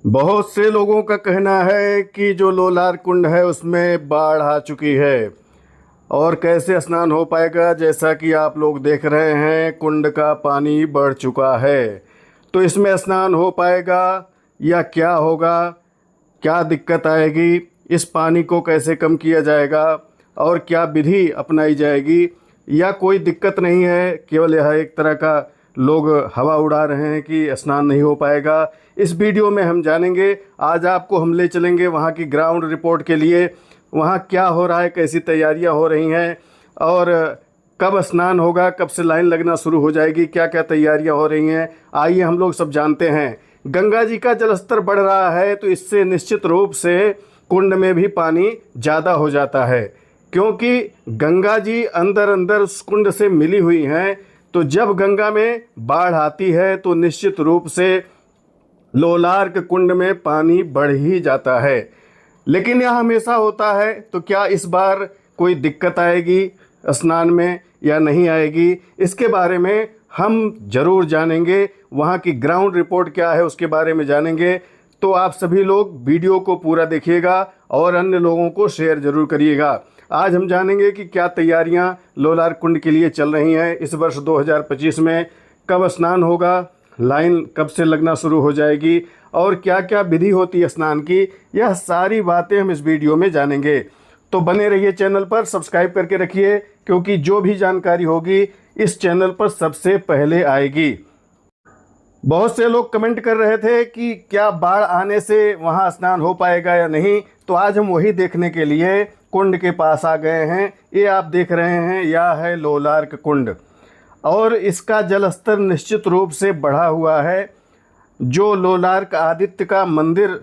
बहुत से लोगों का कहना है कि जो लोलार कुंड है उसमें बाढ़ आ चुकी है और कैसे स्नान हो पाएगा। जैसा कि आप लोग देख रहे हैं, कुंड का पानी बढ़ चुका है। तो इसमें स्नान हो पाएगा या क्या होगा, क्या दिक्कत आएगी, इस पानी को कैसे कम किया जाएगा और क्या विधि अपनाई जाएगी, या कोई दिक्कत नहीं है, केवल यह एक तरह का लोग हवा उड़ा रहे हैं कि स्नान नहीं हो पाएगा। इस वीडियो में हम जानेंगे। आज आपको हम ले चलेंगे वहाँ की ग्राउंड रिपोर्ट के लिए। वहाँ क्या हो रहा है, कैसी तैयारियाँ हो रही हैं और कब स्नान होगा, कब से लाइन लगना शुरू हो जाएगी, क्या क्या तैयारियाँ हो रही हैं, आइए हम लोग सब जानते हैं। गंगा जी का जलस्तर बढ़ रहा है तो इससे निश्चित रूप से कुंड में भी पानी ज़्यादा हो जाता है, क्योंकि गंगा जी अंदर अंदर उस कुंड से मिली हुई हैं। तो जब गंगा में बाढ़ आती है तो निश्चित रूप से लोलार्क कुंड में पानी बढ़ ही जाता है। लेकिन यह हमेशा होता है, तो क्या इस बार कोई दिक्कत आएगी स्नान में या नहीं आएगी, इसके बारे में हम ज़रूर जानेंगे। वहाँ की ग्राउंड रिपोर्ट क्या है उसके बारे में जानेंगे। तो आप सभी लोग वीडियो को पूरा देखिएगा और अन्य लोगों को शेयर ज़रूर करिएगा। आज हम जानेंगे कि क्या तैयारियां लोलार कुंड के लिए चल रही हैं। इस वर्ष 2025 में कब स्नान होगा, लाइन कब से लगना शुरू हो जाएगी और क्या क्या विधि होती है स्नान की, यह सारी बातें हम इस वीडियो में जानेंगे। तो बने रहिए चैनल पर, सब्सक्राइब करके रखिए, क्योंकि जो भी जानकारी होगी इस चैनल पर सबसे पहले आएगी। बहुत से लोग कमेंट कर रहे थे कि क्या बाढ़ आने से वहाँ स्नान हो पाएगा या नहीं। तो आज हम वही देखने के लिए कुंड के पास आ गए हैं। ये आप देख रहे हैं, यह है लोलार्क कुंड और इसका जलस्तर निश्चित रूप से बढ़ा हुआ है। जो लोलार्क आदित्य का मंदिर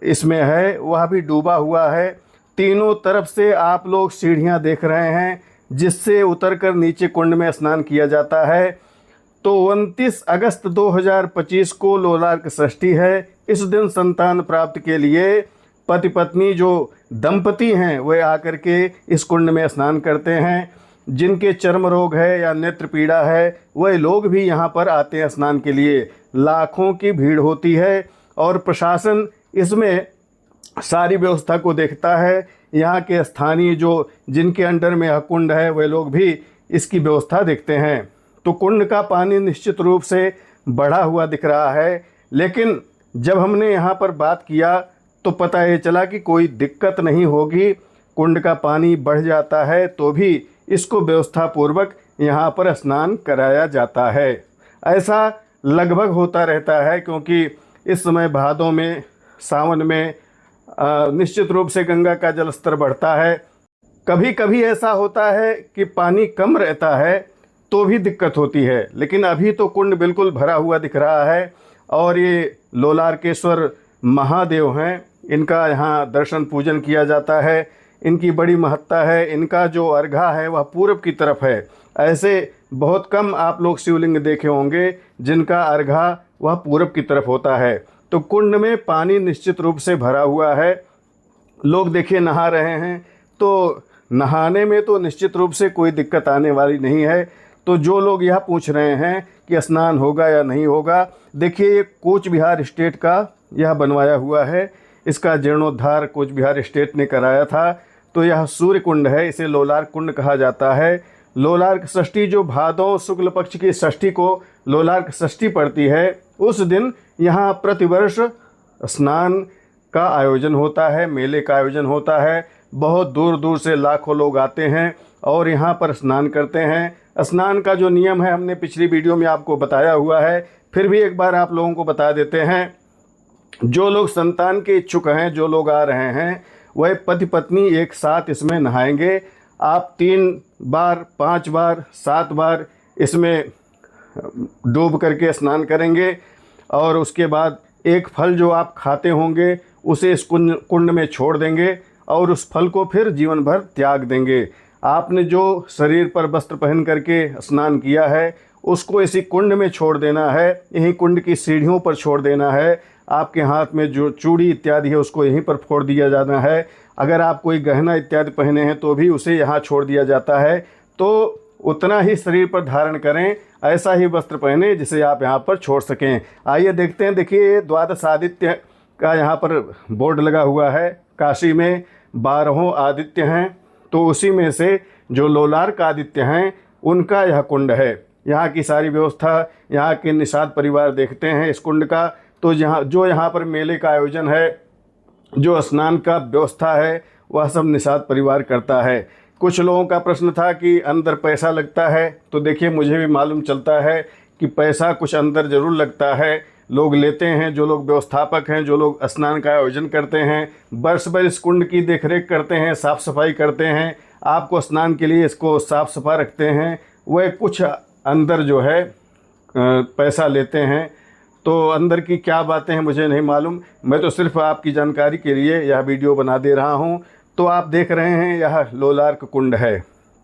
इसमें है वह भी डूबा हुआ है। तीनों तरफ से आप लोग सीढ़ियां देख रहे हैं जिससे उतरकर नीचे कुंड में स्नान किया जाता है। तो 29 अगस्त 2025 को लोलार्क षष्ठी है। इस दिन संतान प्राप्ति के लिए पति पत्नी जो दंपति हैं वे आकर के इस कुंड में स्नान करते हैं। जिनके चर्म रोग है या नेत्र पीड़ा है वह लोग भी यहाँ पर आते हैं स्नान के लिए। लाखों की भीड़ होती है और प्रशासन इसमें सारी व्यवस्था को देखता है। यहाँ के स्थानीय जो जिनके अंडर में यह कुंड है वे लोग भी इसकी व्यवस्था देखते हैं। तो कुंड का पानी निश्चित रूप से बढ़ा हुआ दिख रहा है, लेकिन जब हमने यहाँ पर बात किया तो पता ये चला कि कोई दिक्कत नहीं होगी। कुंड का पानी बढ़ जाता है तो भी इसको व्यवस्थापूर्वक यहाँ पर स्नान कराया जाता है। ऐसा लगभग होता रहता है, क्योंकि इस समय भादों में, सावन में निश्चित रूप से गंगा का जलस्तर बढ़ता है। कभी कभी ऐसा होता है कि पानी कम रहता है तो भी दिक्कत होती है, लेकिन अभी तो कुंड बिल्कुल भरा हुआ दिख रहा है। और ये लोलार्केश्वर महादेव हैं, इनका यहाँ दर्शन पूजन किया जाता है। इनकी बड़ी महत्ता है। इनका जो अर्घा है वह पूरब की तरफ है। ऐसे बहुत कम आप लोग शिवलिंग देखे होंगे जिनका अर्घा वह पूरब की तरफ होता है। तो कुंड में पानी निश्चित रूप से भरा हुआ है। लोग देखिए नहा रहे हैं, तो नहाने में तो निश्चित रूप से कोई दिक्कत आने वाली नहीं है। तो जो लोग यह पूछ रहे हैं कि स्नान होगा या नहीं होगा, देखिए ये कोच बिहार स्टेट का यह बनवाया हुआ है। इसका जीर्णोद्धार कोच बिहार स्टेट ने कराया था। तो यह सूर्य कुंड है, इसे लोलार्क कुंड कहा जाता है। लोलार्क षष्ठी जो भादों शुक्ल पक्ष की षष्ठी को लोलार्क षष्ठी पड़ती है, उस दिन यहाँ प्रतिवर्ष स्नान का आयोजन होता है, मेले का आयोजन होता है। बहुत दूर दूर से लाखों लोग आते हैं और यहाँ पर स्नान करते हैं। स्नान का जो नियम है हमने पिछली वीडियो में आपको बताया हुआ है, फिर भी एक बार आप लोगों को बता देते हैं। जो लोग संतान के इच्छुक हैं, जो लोग आ रहे हैं, वह पति पत्नी एक साथ इसमें नहाएंगे। आप 3 बार, 5 बार, 7 बार इसमें डूब करके स्नान करेंगे और उसके बाद एक फल जो आप खाते होंगे उसे इस कुंड में छोड़ देंगे और उस फल को फिर जीवन भर त्याग देंगे। आपने जो शरीर पर वस्त्र पहन करके स्नान किया है उसको इसी कुंड में छोड़ देना है, यहीं कुंड की सीढ़ियों पर छोड़ देना है। आपके हाथ में जो चूड़ी इत्यादि है उसको यहीं पर फोड़ दिया जाना है। अगर आप कोई गहना इत्यादि पहने हैं तो भी उसे यहाँ छोड़ दिया जाता है। तो उतना ही शरीर पर धारण करें, ऐसा ही वस्त्र पहने जिसे आप यहाँ पर छोड़ सकें। आइए देखते हैं। देखिए द्वादश आदित्य का यहाँ पर बोर्ड लगा हुआ है। काशी में 12 आदित्य हैं, तो उसी में से जो लोलार्क आदित्य हैं उनका यह कुंड है। यहाँ की सारी व्यवस्था यहाँ के निषाद परिवार देखते हैं इस कुंड का। तो यहाँ पर मेले का आयोजन है, जो स्नान का व्यवस्था है, वह सब निषाद परिवार करता है। कुछ लोगों का प्रश्न था कि अंदर पैसा लगता है, तो देखिए मुझे भी मालूम चलता है कि पैसा कुछ अंदर ज़रूर लगता है। लोग लेते हैं, जो लोग व्यवस्थापक हैं, जो लोग स्नान का आयोजन करते हैं, वर्ष भर इस कुंड की देखरेख करते हैं, साफ़ सफाई करते हैं, आपको स्नान के लिए इसको साफ़ सफा रखते हैं, वह कुछ अंदर जो है पैसा लेते हैं। तो अंदर की क्या बातें हैं मुझे नहीं मालूम, मैं तो सिर्फ आपकी जानकारी के लिए यह वीडियो बना दे रहा हूँ। तो आप देख रहे हैं यह लोलार्क कुंड है,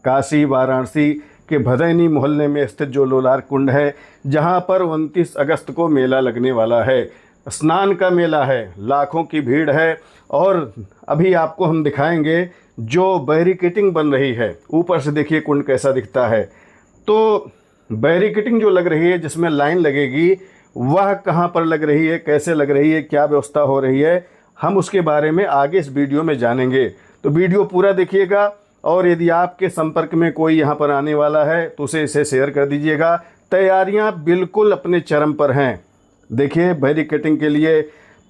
काशी वाराणसी के भदैनी मोहल्ले में स्थित जो लोलार्क कुंड है, जहाँ पर 29 अगस्त को मेला लगने वाला है। स्नान का मेला है, लाखों की भीड़ है। और अभी आपको हम दिखाएंगे जो बैरिकेटिंग बन रही है, ऊपर से देखिए कुंड कैसा दिखता है। तो बैरिकेटिंग जो लग रही है, जिसमें लाइन लगेगी, वह कहाँ पर लग रही है, कैसे लग रही है, क्या व्यवस्था हो रही है, हम उसके बारे में आगे इस वीडियो में जानेंगे। तो वीडियो पूरा देखिएगा, और यदि आपके संपर्क में कोई यहाँ पर आने वाला है तो इसे शेयर कर दीजिएगा। तैयारियाँ बिल्कुल अपने चरम पर हैं। देखिए बैरिकेटिंग के लिए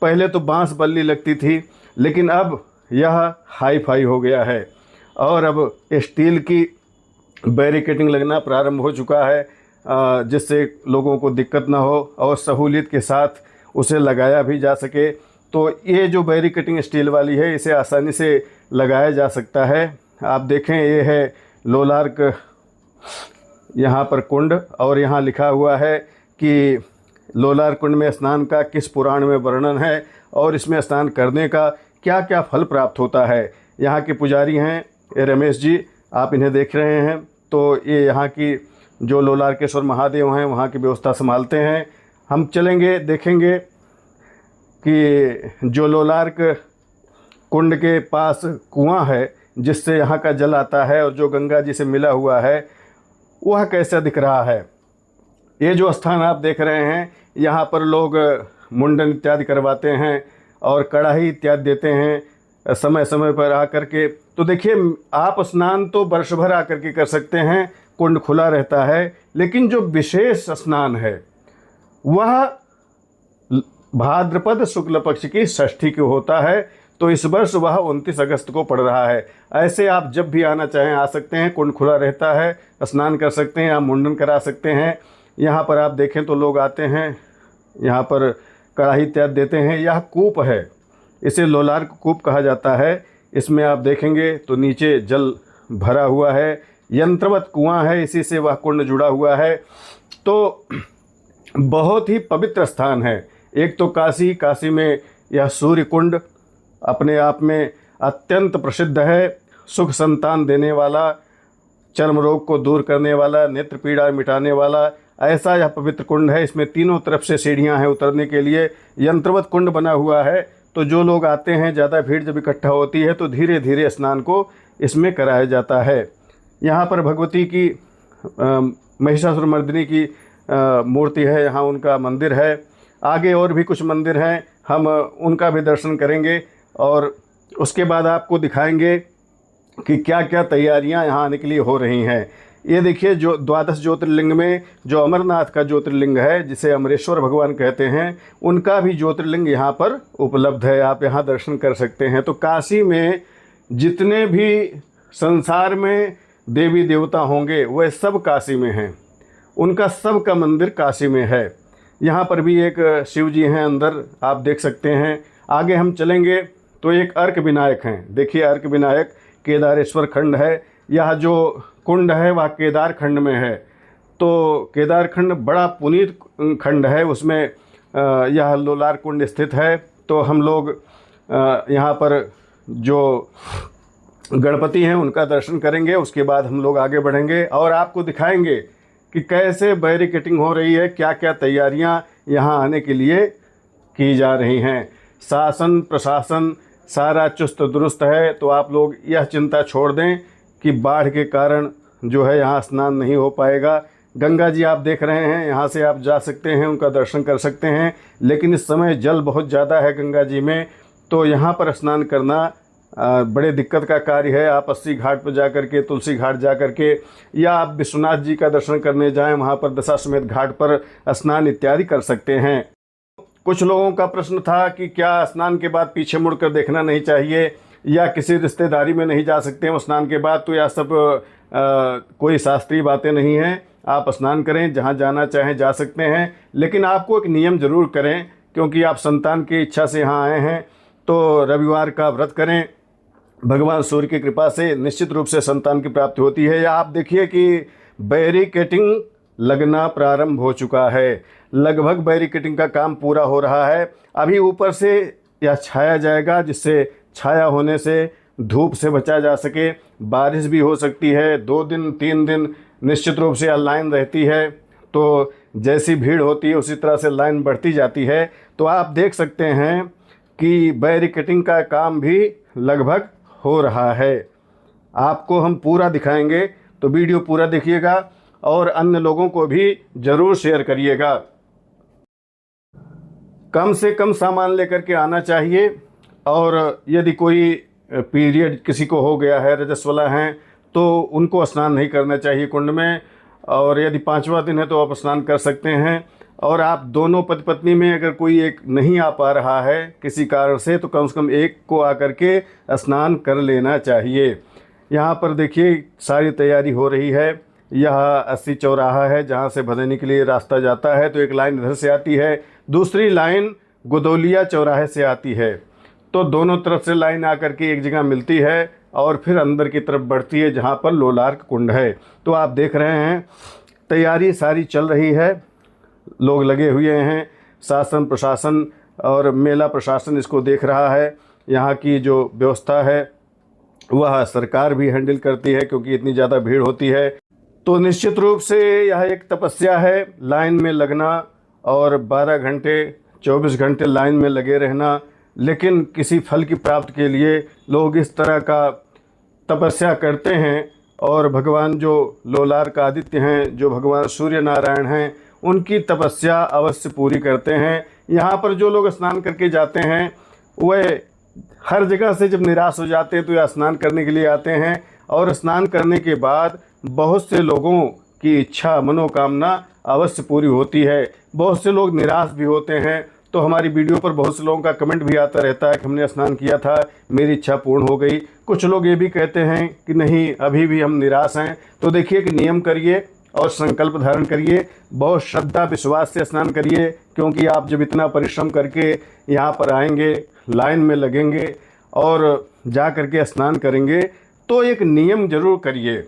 पहले तो बांस बल्ली लगती थी, लेकिन अब यह हाई फाई हो गया है और अब स्टील की बैरिकेटिंग लगना प्रारंभ हो चुका है, जिससे लोगों को दिक्कत ना हो और सहूलियत के साथ उसे लगाया भी जा सके। तो ये जो बैरिकेटिंग स्टील वाली है, इसे आसानी से लगाया जा सकता है। आप देखें, ये है लोलार्क यहाँ पर कुंड, और यहाँ लिखा हुआ है कि लोलार्क कुंड में स्नान का किस पुराण में वर्णन है और इसमें स्नान करने का क्या क्या फल प्राप्त होता है। यहाँ के पुजारी हैं ये रमेश जी, आप इन्हें देख रहे हैं। तो ये यहाँ की जो लोलार्केश्वर महादेव हैं वहाँ की व्यवस्था संभालते हैं। हम चलेंगे, देखेंगे कि जो लोलार्क कुंड के पास कुआं है जिससे यहाँ का जल आता है और जो गंगा जी से मिला हुआ है, वह कैसा दिख रहा है। ये जो स्थान आप देख रहे हैं, यहाँ पर लोग मुंडन इत्यादि करवाते हैं और कड़ाही इत्यादि देते हैं समय समय पर आकर के। तो देखिए, आप स्नान तो वर्ष भर आकर के कर सकते हैं, कुंड खुला रहता है, लेकिन जो विशेष स्नान है वह भाद्रपद शुक्ल पक्ष की षष्ठी को होता है। तो इस वर्ष वह 29 अगस्त को पड़ रहा है। ऐसे आप जब भी आना चाहें आ सकते हैं, कुंड खुला रहता है, स्नान कर सकते हैं, आप मुंडन करा सकते हैं। यहाँ पर आप देखें तो लोग आते हैं, यहाँ पर कड़ाही इत्यादि देते हैं। यह कूप है, इसे लोलार्क कूप कहा जाता है। इसमें आप देखेंगे तो नीचे जल भरा हुआ है, यंत्रवत कुआं है, इसी से वह कुंड जुड़ा हुआ है। तो बहुत ही पवित्र स्थान है। एक तो काशी में यह सूर्य कुंड अपने आप में अत्यंत प्रसिद्ध है। सुख संतान देने वाला, चर्म रोग को दूर करने वाला, नेत्र पीड़ा मिटाने वाला, ऐसा यह पवित्र कुंड है। इसमें तीनों तरफ से सीढ़ियां हैं उतरने के लिए, यंत्रवत कुंड बना हुआ है। तो जो लोग आते हैं, ज़्यादा भीड़ जब इकट्ठा होती है तो धीरे धीरे स्नान को इसमें कराया जाता है। यहाँ पर भगवती की महिषासुरमर्दिनी की मूर्ति है, यहाँ उनका मंदिर है। आगे और भी कुछ मंदिर हैं, हम उनका भी दर्शन करेंगे और उसके बाद आपको दिखाएंगे कि क्या क्या तैयारियां यहाँ आने के लिए हो रही हैं। ये देखिए, जो 12 ज्योतिर्लिंग में जो अमरनाथ का ज्योतिर्लिंग है, जिसे अमरेश्वर भगवान कहते हैं, उनका भी ज्योतिर्लिंग यहाँ पर उपलब्ध है। आप यहाँ दर्शन कर सकते हैं। तो काशी में जितने भी संसार में देवी देवता होंगे वह सब काशी में हैं, उनका सब का मंदिर काशी में है। यहाँ पर भी एक शिव जी हैं अंदर, आप देख सकते हैं। आगे हम चलेंगे तो एक अर्क विनायक हैं। देखिए, अर्क विनायक केदारेश्वर खंड है। यह जो कुंड है वह केदार खंड में है। तो केदार खंड बड़ा पुनीत खंड है, उसमें यह लोलार्क कुंड स्थित है। तो हम लोग यहाँ पर जो गणपति हैं उनका दर्शन करेंगे, उसके बाद हम लोग आगे बढ़ेंगे और आपको दिखाएंगे कि कैसे बैरिकेटिंग हो रही है, क्या क्या तैयारियां यहाँ आने के लिए की जा रही हैं। शासन प्रशासन सारा चुस्त दुरुस्त है। तो आप लोग यह चिंता छोड़ दें कि बाढ़ के कारण जो है यहाँ स्नान नहीं हो पाएगा। गंगा जी आप देख रहे हैं, यहाँ से आप जा सकते हैं, उनका दर्शन कर सकते हैं। लेकिन इस समय जल बहुत ज़्यादा है गंगा जी में, तो यहाँ पर स्नान करना बड़े दिक्कत का कार्य है। आप अस्सी घाट पर जा कर के, तुलसी घाट जा कर के, या आप विश्वनाथ जी का दर्शन करने जाएं, वहाँ पर दशाश्वमेध घाट पर स्नान इत्यादि कर सकते हैं। कुछ लोगों का प्रश्न था कि क्या स्नान के बाद पीछे मुड़कर देखना नहीं चाहिए, या किसी रिश्तेदारी में नहीं जा सकते हैं स्नान के बाद। तो यह सब कोई शास्त्रीय बातें नहीं हैं। आप स्नान करें, जहाँ जाना चाहें जा सकते हैं, लेकिन आपको एक नियम ज़रूर करें, क्योंकि आप संतान की इच्छा से यहाँ आए हैं। तो रविवार का व्रत करें, भगवान सूर्य की कृपा से निश्चित रूप से संतान की प्राप्ति होती है। या आप देखिए कि बैरिकेटिंग लगना प्रारंभ हो चुका है, लगभग बैरिकेटिंग का काम पूरा हो रहा है। अभी ऊपर से यह छाया जाएगा, जिससे छाया होने से धूप से बचा जा सके। बारिश भी हो सकती है, 2 दिन 3 दिन निश्चित रूप से लाइन रहती है, तो जैसी भीड़ होती है उसी तरह से लाइन बढ़ती जाती है। तो आप देख सकते हैं कि बैरिकेटिंग का काम भी लगभग हो रहा है। आपको हम पूरा दिखाएंगे, तो वीडियो पूरा देखिएगा और अन्य लोगों को भी ज़रूर शेयर करिएगा। कम से कम सामान लेकर के आना चाहिए, और यदि कोई पीरियड किसी को हो गया है, रजस्वला हैं, तो उनको स्नान नहीं करना चाहिए कुंड में। और यदि 5वां दिन है तो आप स्नान कर सकते हैं। और आप दोनों पति पत्नी में अगर कोई एक नहीं आ पा रहा है किसी कारण से, तो कम से कम एक को आकर के स्नान कर लेना चाहिए। यहाँ पर देखिए सारी तैयारी हो रही है। यह 80 चौराहा है जहाँ से भदैनी के लिए रास्ता जाता है। तो एक लाइन इधर से आती है, दूसरी लाइन गुदौलिया चौराहे से आती है। तो दोनों तरफ से लाइन आकर के एक जगह मिलती है और फिर अंदर की तरफ बढ़ती है, जहाँ पर लोलार्क कुंड है। तो आप देख रहे हैं तैयारी सारी चल रही है, लोग लगे हुए हैं, शासन प्रशासन और मेला प्रशासन इसको देख रहा है। यहाँ की जो व्यवस्था है वह सरकार भी हैंडल करती है, क्योंकि इतनी ज़्यादा भीड़ होती है। तो निश्चित रूप से यह एक तपस्या है, लाइन में लगना और 12 घंटे 24 घंटे लाइन में लगे रहना। लेकिन किसी फल की प्राप्ति के लिए लोग इस तरह का तपस्या करते हैं, और भगवान जो लोलार्क आदित्य हैं, जो भगवान सूर्य नारायण हैं, उनकी तपस्या अवश्य पूरी करते हैं। यहाँ पर जो लोग स्नान करके जाते हैं वे हर जगह से जब निराश हो जाते हैं तो यह स्नान करने के लिए आते हैं, और स्नान करने के बाद बहुत से लोगों की इच्छा मनोकामना अवश्य पूरी होती है। बहुत से लोग निराश भी होते हैं। तो हमारी वीडियो पर बहुत से लोगों का कमेंट भी आता रहता है कि हमने स्नान किया था, मेरी इच्छा पूर्ण हो गई। कुछ लोग ये भी कहते हैं कि नहीं, अभी भी हम निराश हैं। तो देखिए कि नियम करिए और संकल्प धारण करिए, बहुत श्रद्धा विश्वास से स्नान करिए, क्योंकि आप जब इतना परिश्रम करके यहाँ पर आएंगे, लाइन में लगेंगे और जा करके स्नान करेंगे, तो एक नियम जरूर करिए,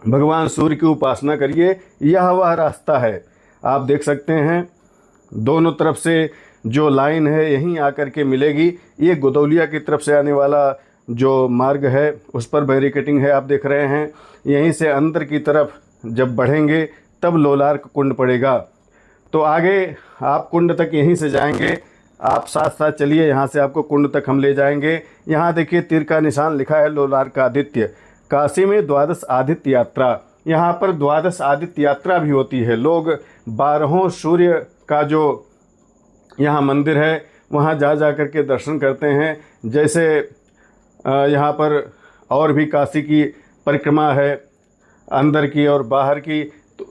भगवान सूर्य की उपासना करिए। यह वह रास्ता है, आप देख सकते हैं दोनों तरफ से जो लाइन है यहीं आकर के मिलेगी। ये गुदौलिया की तरफ से आने वाला जो मार्ग है उस पर बैरिकेटिंग है, आप देख रहे हैं। यहीं से अंदर की तरफ जब बढ़ेंगे तब लोलार्क कुंड पड़ेगा। तो आगे आप कुंड तक यहीं से जाएंगे, आप साथ साथ चलिए, यहाँ से आपको कुंड तक हम ले जाएंगे। यहाँ देखिए तीर का निशान लिखा है लोलार्क आदित्य। काशी में 12 आदित्य यात्रा, यहाँ पर 12 आदित्य यात्रा भी होती है। लोग 12 सूर्य का जो यहाँ मंदिर है वहाँ जा कर के दर्शन करते हैं। जैसे यहाँ पर और भी काशी की परिक्रमा है, अंदर की और बाहर की,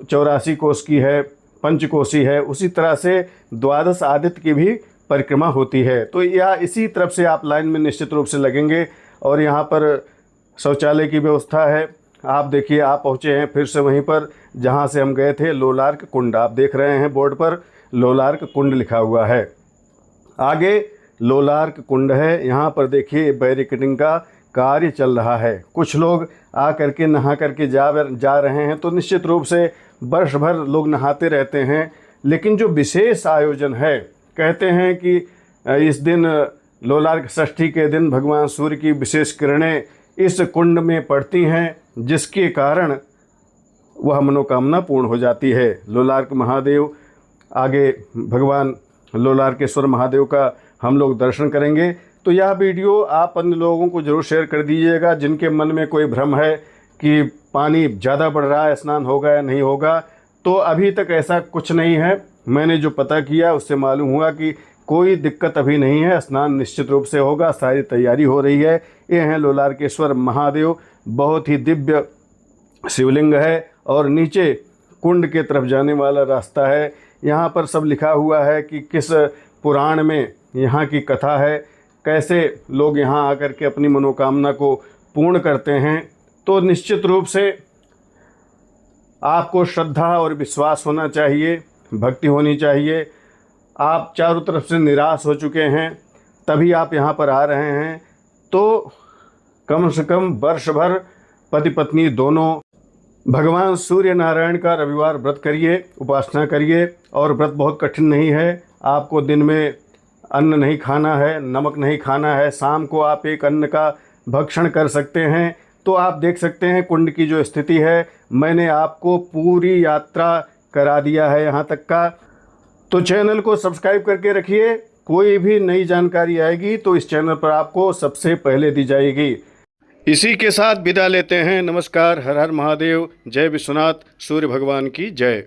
84 कोस की है, पंचकोशी है, उसी तरह से 12 आदित्य की भी परिक्रमा होती है। तो यह इसी तरफ से आप लाइन में निश्चित रूप से लगेंगे। और यहाँ पर शौचालय की व्यवस्था है। आप देखिए, आप पहुँचे हैं फिर से वहीं पर जहाँ से हम गए थे, लोलार्क कुंड। आप देख रहे हैं बोर्ड पर लोलार्क कुंड लिखा हुआ है, आगे लोलार्क कुंड है। यहाँ पर देखिए बैरिकेडिंग का कार्य चल रहा है। कुछ लोग आ करके नहा करके जा रहे हैं। तो निश्चित रूप से वर्ष भर लोग नहाते रहते हैं, लेकिन जो विशेष आयोजन है, कहते हैं कि इस दिन लोलार्क षष्ठी के दिन भगवान सूर्य की विशेष किरणें इस कुंड में पड़ती हैं, जिसके कारण वह मनोकामना पूर्ण हो जाती है। लोलार्क महादेव, आगे भगवान लोलार्केश्वर महादेव का हम लोग दर्शन करेंगे। तो यह वीडियो आप अन्य लोगों को ज़रूर शेयर कर दीजिएगा, जिनके मन में कोई भ्रम है कि पानी ज़्यादा बढ़ रहा है, स्नान होगा या नहीं होगा। तो अभी तक ऐसा कुछ नहीं है। मैंने जो पता किया उससे मालूम हुआ कि कोई दिक्कत अभी नहीं है, स्नान निश्चित रूप से होगा, सारी तैयारी हो रही है। ये हैं लोलारकेश्वर महादेव, बहुत ही दिव्य शिवलिंग है और नीचे कुंड के तरफ जाने वाला रास्ता है। यहाँ पर सब लिखा हुआ है कि किस पुराण में यहाँ की कथा है, कैसे लोग यहाँ आकर के अपनी मनोकामना को पूर्ण करते हैं। तो निश्चित रूप से आपको श्रद्धा और विश्वास होना चाहिए, भक्ति होनी चाहिए। आप चारों तरफ से निराश हो चुके हैं, तभी आप यहाँ पर आ रहे हैं, तो कम से कम वर्ष भर पति पत्नी दोनों भगवान सूर्य नारायण का रविवार व्रत करिए, उपासना करिए। और व्रत बहुत कठिन नहीं है। आपको दिन में अन्न नहीं खाना है, नमक नहीं खाना है, शाम को आप एक अन्न का भक्षण कर सकते हैं। तो आप देख सकते हैं कुंड की जो स्थिति है, मैंने आपको पूरी यात्रा करा दिया है यहाँ तक का। तो चैनल को सब्सक्राइब करके रखिए, कोई भी नई जानकारी आएगी तो इस चैनल पर आपको सबसे पहले दी जाएगी। इसी के साथ विदा लेते हैं। नमस्कार, हर हर महादेव, जय विश्वनाथ, सूर्य भगवान की जय।